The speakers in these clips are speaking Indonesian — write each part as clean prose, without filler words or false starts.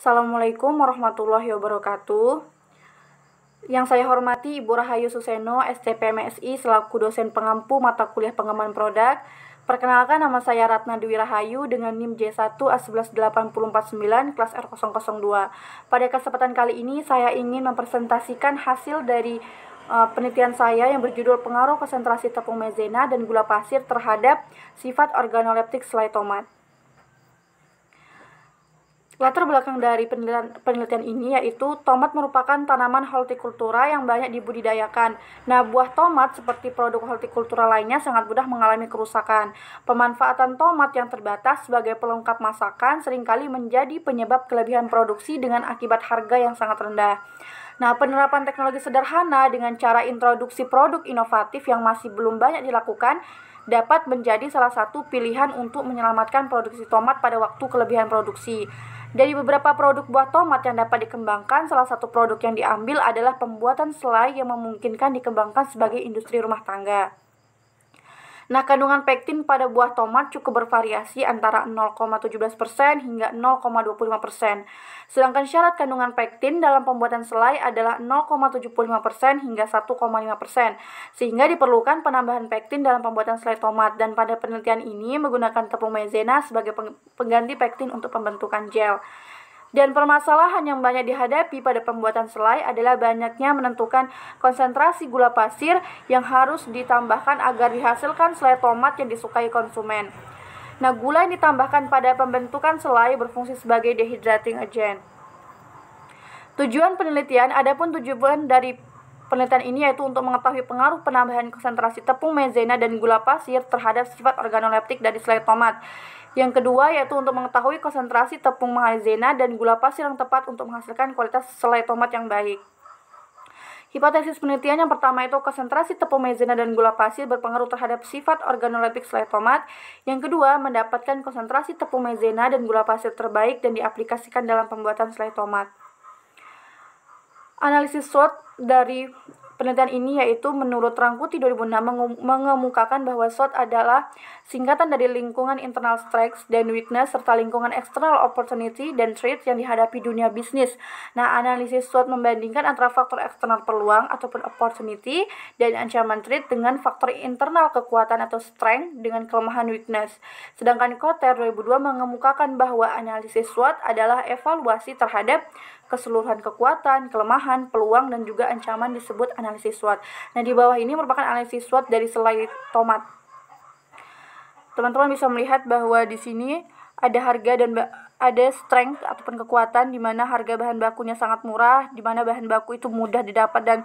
Assalamualaikum warahmatullahi wabarakatuh. Yang saya hormati Ibu Rahayu Suseno, STP MSI, selaku dosen pengampu mata kuliah pengembangan produk. Perkenalkan, nama saya Ratna Dwi Rahayu dengan NIM J1 A11849 kelas R002. Pada kesempatan kali ini saya ingin mempresentasikan hasil dari penelitian saya yang berjudul pengaruh konsentrasi tepung maizena dan gula pasir terhadap sifat organoleptik selai tomat. Latar belakang dari penelitian ini yaitu tomat merupakan tanaman hortikultura yang banyak dibudidayakan. Nah, buah tomat seperti produk hortikultura lainnya sangat mudah mengalami kerusakan. Pemanfaatan tomat yang terbatas sebagai pelengkap masakan seringkali menjadi penyebab kelebihan produksi dengan akibat harga yang sangat rendah. Nah, penerapan teknologi sederhana dengan cara introduksi produk inovatif yang masih belum banyak dilakukan dapat menjadi salah satu pilihan untuk menyelamatkan produksi tomat pada waktu kelebihan produksi. Dari beberapa produk buah tomat yang dapat dikembangkan, salah satu produk yang diambil adalah pembuatan selai yang memungkinkan dikembangkan sebagai industri rumah tangga. Nah, kandungan pektin pada buah tomat cukup bervariasi antara 0,17% hingga 0,25%. Sedangkan syarat kandungan pektin dalam pembuatan selai adalah 0,75% hingga 1,5%. Sehingga diperlukan penambahan pektin dalam pembuatan selai tomat. Dan pada penelitian ini menggunakan tepung maizena sebagai pengganti pektin untuk pembentukan gel. Dan permasalahan yang banyak dihadapi pada pembuatan selai adalah banyaknya menentukan konsentrasi gula pasir yang harus ditambahkan agar dihasilkan selai tomat yang disukai konsumen. Nah, gula yang ditambahkan pada pembentukan selai berfungsi sebagai dehydrating agent. Adapun tujuan dari penelitian ini yaitu untuk mengetahui pengaruh penambahan konsentrasi tepung maizena dan gula pasir terhadap sifat organoleptik dari selai tomat. Yang kedua yaitu untuk mengetahui konsentrasi tepung maizena dan gula pasir yang tepat untuk menghasilkan kualitas selai tomat yang baik. Hipotesis penelitian yang pertama itu konsentrasi tepung maizena dan gula pasir berpengaruh terhadap sifat organoleptik selai tomat. Yang kedua, mendapatkan konsentrasi tepung maizena dan gula pasir terbaik dan diaplikasikan dalam pembuatan selai tomat. Analisis SWOT dari penelitian ini yaitu menurut Rangkuti 2006 mengemukakan bahwa SWOT adalah singkatan dari lingkungan internal strengths dan weakness serta lingkungan external opportunity dan threat yang dihadapi dunia bisnis. Nah, analisis SWOT membandingkan antara faktor eksternal peluang ataupun opportunity dan ancaman threat dengan faktor internal kekuatan atau strength dengan kelemahan weakness. Sedangkan Kotter 2002 mengemukakan bahwa analisis SWOT adalah evaluasi terhadap keseluruhan kekuatan, kelemahan, peluang, dan juga ancaman disebut analisis SWOT. Nah, di bawah ini merupakan analisis SWOT dari selai tomat. Teman-teman bisa melihat bahwa di sini ada harga dan ada strength ataupun kekuatan di mana harga bahan bakunya sangat murah, di mana bahan baku itu mudah didapat dan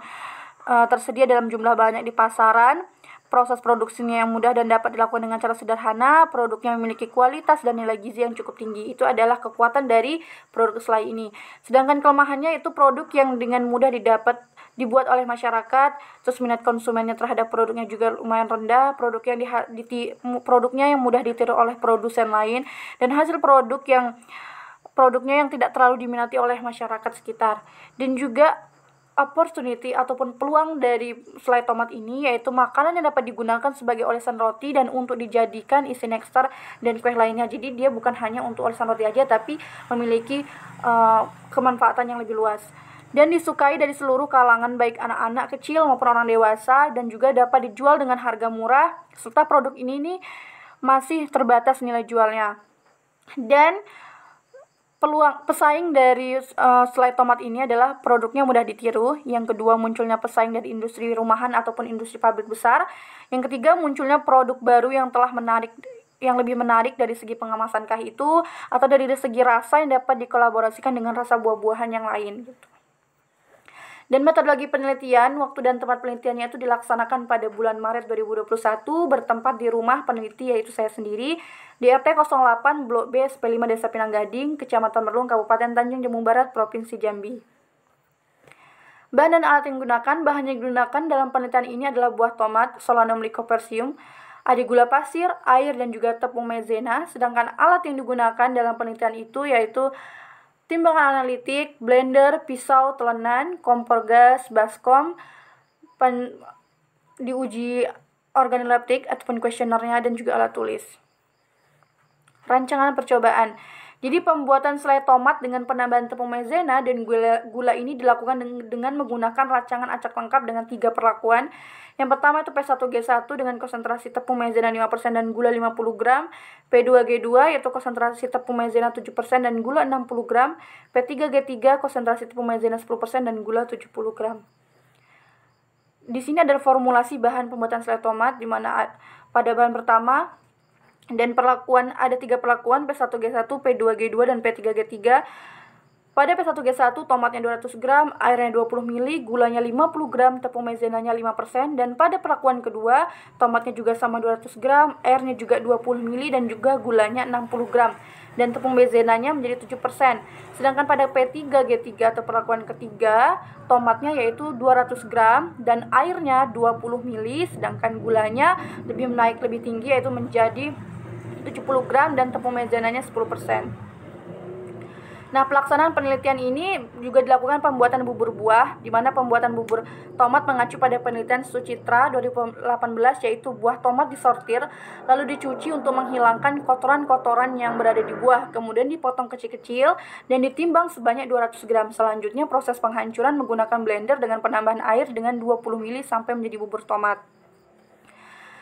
tersedia dalam jumlah banyak di pasaran. Proses produksinya yang mudah dan dapat dilakukan dengan cara sederhana, produknya memiliki kualitas dan nilai gizi yang cukup tinggi. Itu adalah kekuatan dari produk selai ini. Sedangkan kelemahannya itu produk yang dengan mudah dibuat oleh masyarakat, terus minat konsumennya terhadap produknya juga lumayan rendah, produknya yang mudah ditiru oleh produsen lain, dan hasil produknya yang tidak terlalu diminati oleh masyarakat sekitar. Dan juga opportunity ataupun peluang dari selai tomat ini yaitu makanan yang dapat digunakan sebagai olesan roti dan untuk dijadikan isi nektar dan kue lainnya. Jadi dia bukan hanya untuk olesan roti aja tapi memiliki kemanfaatan yang lebih luas dan disukai dari seluruh kalangan baik anak-anak kecil maupun orang dewasa dan juga dapat dijual dengan harga murah serta produk ini masih terbatas nilai jualnya. Dan pesaing dari selai tomat ini adalah produknya mudah ditiru. Yang kedua, munculnya pesaing dari industri rumahan ataupun industri pabrik besar. Yang ketiga, munculnya produk baru yang lebih menarik dari segi pengemasan kah itu atau dari segi rasa yang dapat dikolaborasikan dengan rasa buah-buahan yang lain gitu. Dan metodologi penelitian, waktu dan tempat penelitiannya itu dilaksanakan pada bulan Maret 2021 bertempat di rumah peneliti yaitu saya sendiri di RT 08 Blok B SP5 Desa Pinang Gading, Kecamatan Merlung, Kabupaten Tanjung Jabung Barat, Provinsi Jambi. Bahan dan alat yang digunakan dalam penelitian ini adalah buah tomat, Solanum lycopodium, ada gula pasir, air, dan juga tepung maizena. Sedangkan alat yang digunakan dalam penelitian itu yaitu timbangan analitik, blender, pisau, telenan, kompor gas, baskom, diuji organoleptik ataupun kuesionernya dan juga alat tulis. Rancangan percobaan. Jadi pembuatan selai tomat dengan penambahan tepung maizena dan gula ini dilakukan dengan menggunakan rancangan acak lengkap dengan 3 perlakuan. Yang pertama itu P1G1 dengan konsentrasi tepung maizena 5% dan gula 50 gram. P2G2 yaitu konsentrasi tepung maizena 7% dan gula 60 gram. P3G3 konsentrasi tepung maizena 10% dan gula 70 gram. Di sini ada formulasi bahan pembuatan selai tomat, di mana pada bahan pertama dan ada 3 perlakuan P1G1, P2G2, dan P3G3. Pada P1G1 tomatnya 200 gram, airnya 20 ml, gulanya 50 gram, tepung maizenanya 5%. Dan pada perlakuan kedua tomatnya juga sama 200 gram, airnya juga 20 ml, dan juga gulanya 60 gram. Dan tepung maizenanya menjadi 7%. Sedangkan pada P3G3 atau perlakuan ketiga tomatnya yaitu 200 gram dan airnya 20 ml, sedangkan gulanya lebih tinggi yaitu menjadi 70 gram dan tepung maizenanya 10%. Nah, pelaksanaan penelitian ini juga dilakukan pembuatan bubur buah, di mana pembuatan bubur tomat mengacu pada penelitian Suchitra 2018, yaitu buah tomat disortir, lalu dicuci untuk menghilangkan kotoran-kotoran yang berada di buah, kemudian dipotong kecil-kecil dan ditimbang sebanyak 200 gram. Selanjutnya proses penghancuran menggunakan blender dengan penambahan air dengan 20 ml sampai menjadi bubur tomat.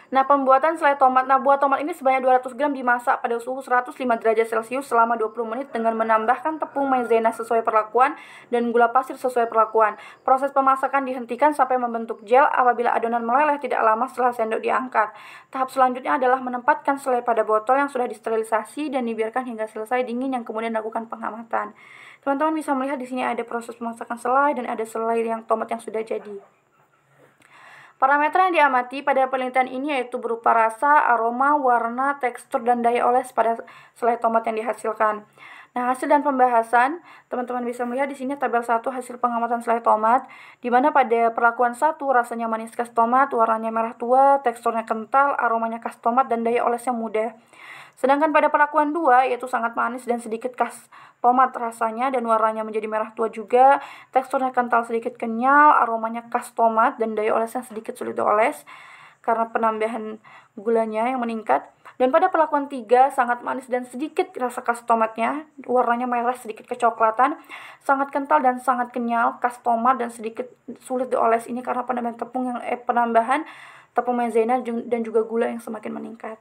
Nah, pembuatan selai tomat. Nah, buah tomat ini sebanyak 200 gram dimasak pada suhu 105 derajat Celcius selama 20 menit dengan menambahkan tepung maizena sesuai perlakuan dan gula pasir sesuai perlakuan. Proses pemasakan dihentikan sampai membentuk gel. Apabila adonan meleleh tidak lama setelah sendok diangkat. Tahap selanjutnya adalah menempatkan selai pada botol yang sudah disterilisasi dan dibiarkan hingga selesai dingin, yang kemudian dilakukan pengamatan. Teman-teman bisa melihat di sini ada proses pemasakan selai dan ada selai yang tomat yang sudah jadi. Parameter yang diamati pada penelitian ini yaitu berupa rasa, aroma, warna, tekstur, dan daya oles pada selai tomat yang dihasilkan. Nah, hasil dan pembahasan, teman-teman bisa melihat di sini tabel 1 hasil pengamatan selai tomat, di mana pada perlakuan 1 rasanya manis khas tomat, warnanya merah tua, teksturnya kental, aromanya khas tomat, dan daya olesnya mudah. Sedangkan pada perlakuan 2 yaitu sangat manis dan sedikit khas tomat rasanya dan warnanya menjadi merah tua juga, teksturnya kental sedikit kenyal, aromanya khas tomat, dan daya olesnya sedikit sulit dioles karena penambahan gulanya yang meningkat. Dan pada perlakuan 3 sangat manis dan sedikit rasa khas tomatnya, warnanya merah sedikit kecoklatan, sangat kental dan sangat kenyal, khas tomat dan sedikit sulit dioles. Ini karena penambahan tepung maizena dan juga gula yang semakin meningkat.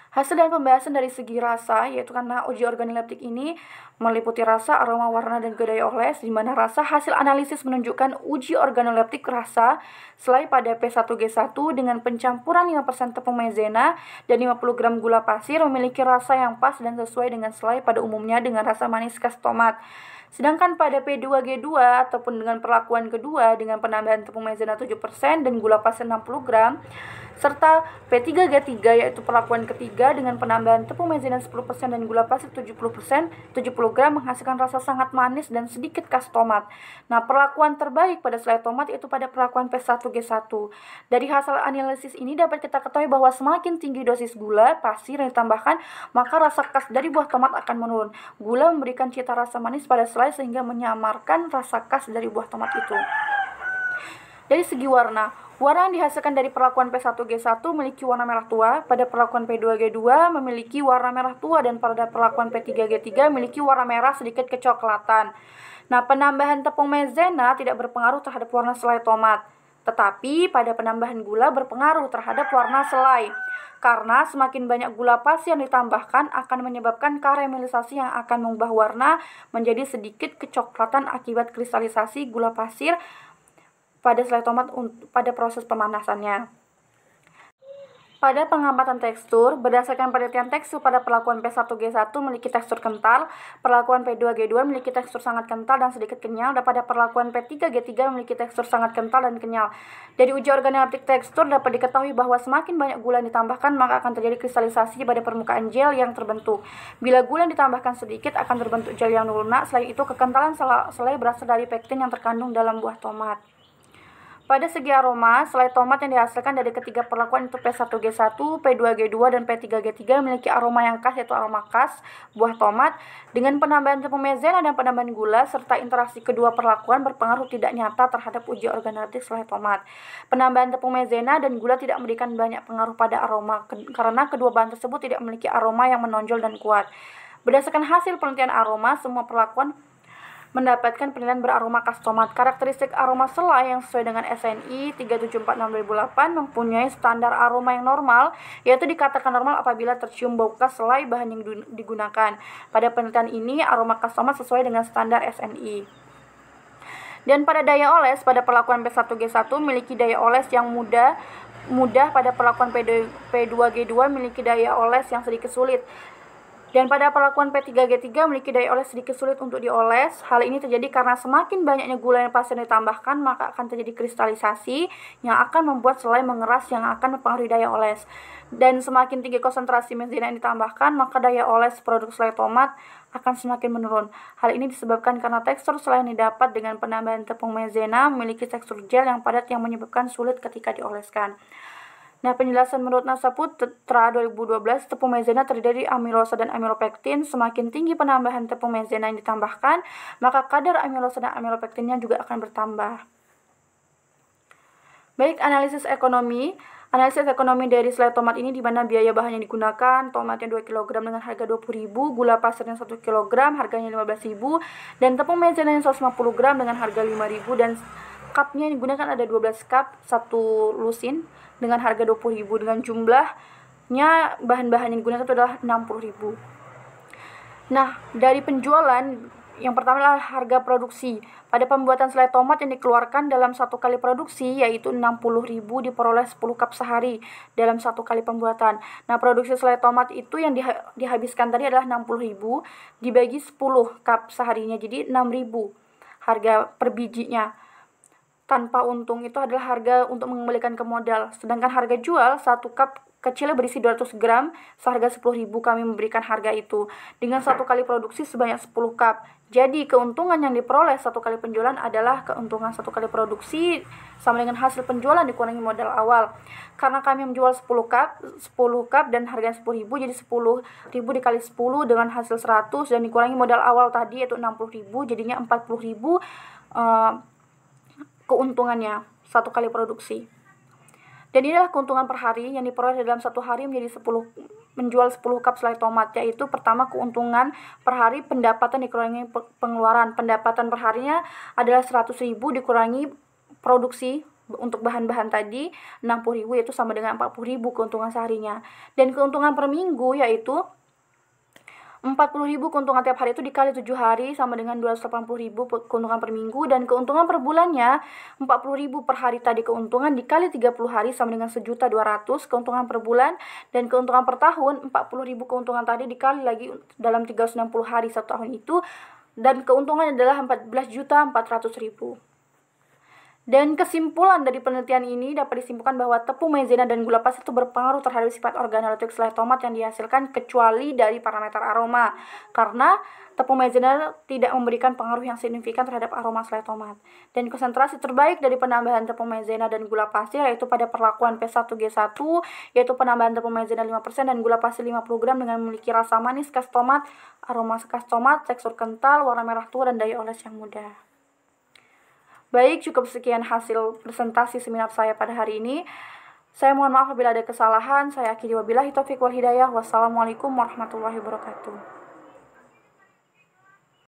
Hasil dan pembahasan dari segi rasa, yaitu karena uji organoleptik ini meliputi rasa, aroma, warna, dan daya oles, di mana rasa hasil analisis menunjukkan uji organoleptik rasa selai pada P1G1 dengan pencampuran 5% tepung maizena dan 50 gram gula pasir memiliki rasa yang pas dan sesuai dengan selai pada umumnya dengan rasa manis khas tomat. Sedangkan pada P2G2 ataupun dengan perlakuan kedua dengan penambahan tepung maizena 7% dan gula pasir 60 gram, serta P3G3 yaitu perlakuan ketiga dengan penambahan tepung maizena 10% dan gula pasir 70% 70 gram menghasilkan rasa sangat manis dan sedikit khas tomat. Nah, perlakuan terbaik pada selai tomat yaitu pada perlakuan P1G1. Dari hasil analisis ini dapat kita ketahui bahwa semakin tinggi dosis gula pasir yang ditambahkan, maka rasa khas dari buah tomat akan menurun. Gula memberikan cita rasa manis pada selai sehingga menyamarkan rasa khas dari buah tomat itu. Dari segi warna yang dihasilkan dari perlakuan P1G1 memiliki warna merah tua, pada perlakuan P2G2 memiliki warna merah tua, dan pada perlakuan P3G3 memiliki warna merah sedikit kecoklatan. Nah, penambahan tepung maizena tidak berpengaruh terhadap warna selai tomat, tetapi pada penambahan gula berpengaruh terhadap warna selai. Karena semakin banyak gula pasir yang ditambahkan akan menyebabkan karamelisasi yang akan mengubah warna menjadi sedikit kecoklatan akibat kristalisasi gula pasir pada selai tomat pada proses pemanasannya. Pada pengamatan tekstur, berdasarkan penelitian tekstur pada perlakuan P1G1 memiliki tekstur kental, perlakuan P2G2 memiliki tekstur sangat kental dan sedikit kenyal, dan pada perlakuan P3G3 memiliki tekstur sangat kental dan kenyal. Dari uji organoleptik tekstur dapat diketahui bahwa semakin banyak gula yang ditambahkan, maka akan terjadi kristalisasi pada permukaan gel yang terbentuk. Bila gula yang ditambahkan sedikit, akan terbentuk gel yang lunak. Selain itu, kekentalan selai berasal dari pektin yang terkandung dalam buah tomat. Pada segi aroma, selai tomat yang dihasilkan dari ketiga perlakuan itu P1G1, P2G2, dan P3G3 memiliki aroma yang khas, yaitu aroma khas buah tomat. Dengan penambahan tepung maizena dan penambahan gula, serta interaksi kedua perlakuan berpengaruh tidak nyata terhadap uji organoleptik selai tomat. Penambahan tepung maizena dan gula tidak memberikan banyak pengaruh pada aroma, karena kedua bahan tersebut tidak memiliki aroma yang menonjol dan kuat. Berdasarkan hasil penelitian aroma, semua perlakuan mendapatkan penilaian beraroma khas tomat. Karakteristik aroma selai yang sesuai dengan SNI 374/2008 mempunyai standar aroma yang normal, yaitu dikatakan normal apabila tercium bau khas selai bahan yang digunakan. Pada penelitian ini, aroma khas tomat sesuai dengan standar SNI. Dan pada daya oles, pada perlakuan P1G1 memiliki daya oles yang mudah. Pada perlakuan P2G2 memiliki daya oles yang sedikit sulit. Dan pada perlakuan P3G3 memiliki daya oles sedikit sulit untuk dioles. Hal ini terjadi karena semakin banyaknya gula yang pasir ditambahkan, maka akan terjadi kristalisasi yang akan membuat selai mengeras yang akan mempengaruhi daya oles. Dan semakin tinggi konsentrasi maizena yang ditambahkan, maka daya oles produk selai tomat akan semakin menurun. Hal ini disebabkan karena tekstur selai yang didapat dengan penambahan tepung maizena memiliki tekstur gel yang padat yang menyebabkan sulit ketika dioleskan. Nah, penjelasan menurut Nasaputra 2012, tepung maizena terdiri dari amilosa dan amilopektin. Semakin tinggi penambahan tepung maizena yang ditambahkan, maka kadar amilosa dan amilopektinnya juga akan bertambah. Baik, analisis ekonomi. Analisis ekonomi dari selai tomat ini di mana biaya bahan yang digunakan, tomatnya 2 kg dengan harga 20.000, gula pasirnya 1 kg harganya 15.000, dan tepung maizena yang 150 gram dengan harga 5.000, dan cupnya yang digunakan ada 12 cup, 1 lusin dengan harga 20.000, dengan jumlahnya bahan-bahan yang digunakan itu adalah 60.000. Nah, dari penjualan, yang pertama adalah harga produksi. Pada pembuatan selai tomat yang dikeluarkan dalam 1 kali produksi, yaitu 60.000 diperoleh 10 cup sehari dalam 1 kali pembuatan. Nah, produksi selai tomat itu yang dihabiskan tadi adalah 60.000 dibagi 10 cup seharinya, jadi 6.000 harga per bijinya. Tanpa untung itu adalah harga untuk mengembalikan ke modal. Sedangkan harga jual 1 cup kecilnya berisi 200 gram, seharga 10.000 kami memberikan harga itu. Dengan 1 kali produksi sebanyak 10 cup. Jadi keuntungan yang diperoleh 1 kali penjualan adalah keuntungan 1 kali produksi sama dengan hasil penjualan dikurangi modal awal. Karena kami menjual 10 cup dan harganya 10.000, jadi 10.000 dikali 10 dengan hasil 100 dan dikurangi modal awal tadi yaitu 60.000, jadinya 40.000 keuntungannya 1 kali produksi. Dan inilah keuntungan per hari yang diperoleh dalam 1 hari menjual 10 cup selai tomat, yaitu pertama keuntungan per hari pendapatan dikurangi pengeluaran. Pendapatan per harinya adalah 100.000 dikurangi produksi untuk bahan-bahan tadi 60.000, yaitu sama dengan 40.000 keuntungan seharinya. Dan keuntungan per minggu yaitu 40.000 keuntungan tiap hari itu dikali 7 hari sama dengan 280.000 keuntungan per minggu, dan keuntungan per bulannya 40.000 per hari tadi keuntungan dikali 30 hari sama dengan 1.200.000 keuntungan per bulan, dan keuntungan per tahun 40.000 keuntungan tadi dikali lagi dalam 360 hari 1 tahun itu, dan keuntungannya adalah 14.400.000. Dan kesimpulan dari penelitian ini dapat disimpulkan bahwa tepung maizena dan gula pasir itu berpengaruh terhadap sifat organoleptik selai tomat yang dihasilkan kecuali dari parameter aroma. Karena tepung maizena tidak memberikan pengaruh yang signifikan terhadap aroma selai tomat. Dan konsentrasi terbaik dari penambahan tepung maizena dan gula pasir yaitu pada perlakuan P1G1, yaitu penambahan tepung maizena 5% dan gula pasir 50 gram dengan memiliki rasa manis khas tomat, aroma khas tomat, tekstur kental, warna merah tua, dan daya oles yang mudah. Baik, cukup sekian hasil presentasi seminar saya pada hari ini. Saya mohon maaf apabila ada kesalahan. Saya akhiri wabillahi taufiq wal hidayah. Wassalamualaikum warahmatullahi wabarakatuh.